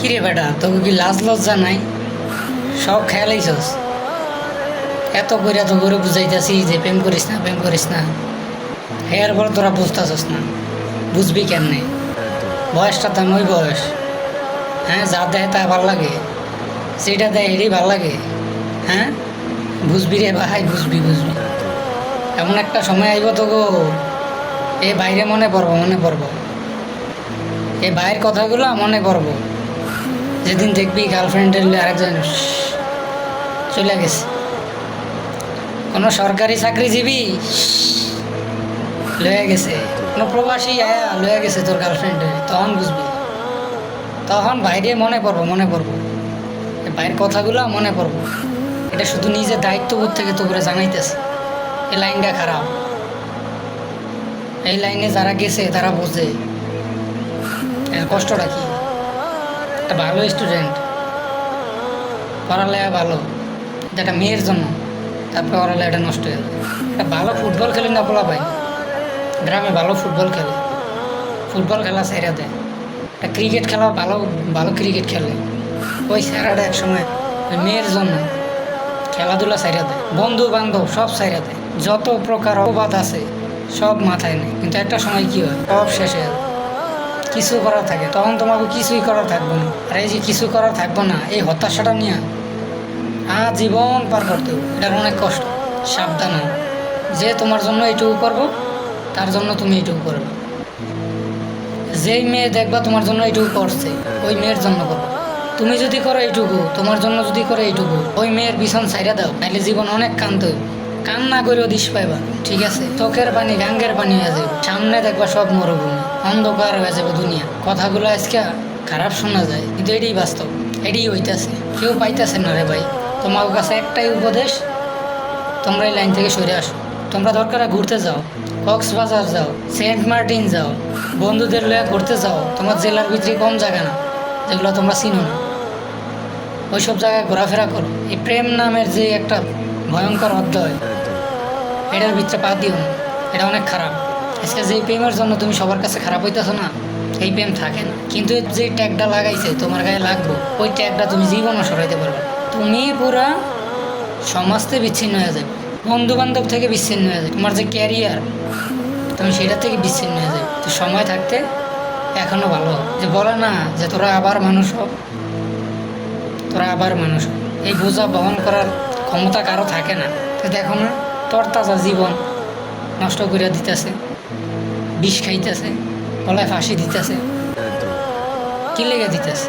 কিরে বেটা, তোকে কি লাজ লজ্জা নাই? সব খেয়ালাইছস। এত কইরা তো করে বুঝাইতেছি যে প্রেম করিস না, প্রেম করিস না। এর পর তোরা বুঝতেছস না। বুঝবি কেমনে? বয়সটা তো ওই বয়স। হ্যাঁ, যা দেয় তা ভাল লাগে, যেটা দেয় এটাই ভাল লাগে। হ্যাঁ, বুঝবি রে ভাই, বুঝবি বুঝবি। এমন একটা সময় আইব তো গো, এ বাইরে মনে পড়বো, মনে পড়বো। এই ভাইয়ের কথাগুলো মনে পড়বো, যেদিন দেখবি গার্লফ্রেন্ডের আরেকজন চলে গেছে। কোনো সরকারি চাকরিজীবী লয়ে গেছে, কোনো প্রবাসী আয়া লয়ে গেছে তোর গার্লফ্রেন্ডে, তখন বুঝবি। তখন বাইরে মনে পড়বো, মনে পড়বো। এই ভাইয়ের কথাগুলো মনে পড়বো। এটা শুধু নিজের দায়িত্ববোধ থেকে তো করে জানাইতেছে। এই লাইনটা খারাপ। এই লাইনে যারা গেছে তারা বোঝে এর কষ্টটা কি। একটা ভালো স্টুডেন্ট, পড়ালেখা ভালো, যেটা মেয়ের জন্য, তারপরে পড়ালেখাটা নষ্ট হয়ে যায়। একটা ভালো ফুটবল খেলে না বলা ভাই, গ্রামে ভালো ফুটবল খেলে, ফুটবল খেলা ছেড়ে দেয়। একটা ক্রিকেট খেলা ভালো, ভালো ক্রিকেট খেলে, ওই ছেড়াটা এক সময় ওই মেয়ের জন্য খেলাধুলা ছেড়ে দেয়। বন্ধু বান্ধব সব ছেড়ে দেয়, যত প্রকার অবাধ আছে সব মাথায় নেই। কিন্তু একটা সময় কি হয়, সব শেষে যায়। কিছু করার থাকে, তখন তোমাকে কিছুই করার থাকবো না। আর এই যে কিছু করার থাকবো না, এই হতাশাটা নিয়ে জীবন পার করতে হবে। এটার অনেক কষ্ট। সাবধান হও, যে তোমার জন্য এইটুকু করবো, তার জন্য তুমি এইটুকু করবে। যেই মেয়ে দেখবা তোমার জন্য এইটুকু করছে, ওই মেয়ের জন্য করো। তুমি যদি করো এইটুকু, তোমার জন্য যদি করো এইটুকু, ওই মেয়ের বিছন ছাইড়া দাও, নাইলে জীবন অনেক কান্দতে হইব। কান্না করেও দিস পাইবা, ঠিক আছে? চোখের পানি গাঙ্গের পানি হয়ে যাবে। সামনে দেখবা সব মরুভূমি, অন্ধকার হয়ে যাবে দুনিয়া। কথাগুলো আজকে খারাপ শোনা যায়, কিন্তু এটাই বাস্তব, এটাই হইতাছে। কেউ পাইতেছে না রে ভাই। তোমার কাছে একটাই উপদেশ, তোমরা এই লাইন থেকে সরে আসো। তোমরা দরকার ঘুরতে যাও, কক্সবাজার যাও, সেন্ট মার্টিন যাও, বন্ধুদের লয়ে ঘুরতে যাও। তোমার জেলার ভিতরে কম জায়গা না যেগুলো তোমরা চিনো না, ওইসব জায়গায় ঘোরাফেরা করো। এই প্রেম নামের যে একটা ভয়ঙ্কর অধ্যায়, এটার ভিতরে পা দিও না। এটা অনেক খারাপ। আজকে যেই প্রেমের জন্য তুমি সবার কাছে খারাপ হইতেছো না, এই প্রেম থাকে না। কিন্তু যে ট্যাগটা লাগাইছে তোমার গায়ে লাগবো, ওই ট্যাগটা তুমি জীবনও সরাইতে পারবে। তুমি পুরা সমাজ থেকে বিচ্ছিন্ন হয়ে যাবে, বন্ধু বান্ধব থেকে বিচ্ছিন্ন হয়ে যাবে, তোমার যে ক্যারিয়ার, তুমি সেটা থেকে বিচ্ছিন্ন হয়ে যাবে। তো সময় থাকতে এখনো ভালো হোক। যে বলে না যে তোরা আবার মানুষ হোক, তোরা আবার মানুষ হোক, এই বোঝা বহন করার ক্ষমতা কারো থাকে না। তো দেখো না, তরতাজা জীবন নষ্ট করে দিতেছে, বিষ খাইতেছে, গলায় ফাঁসি দিতেছে, কি লেগে দিতেছে?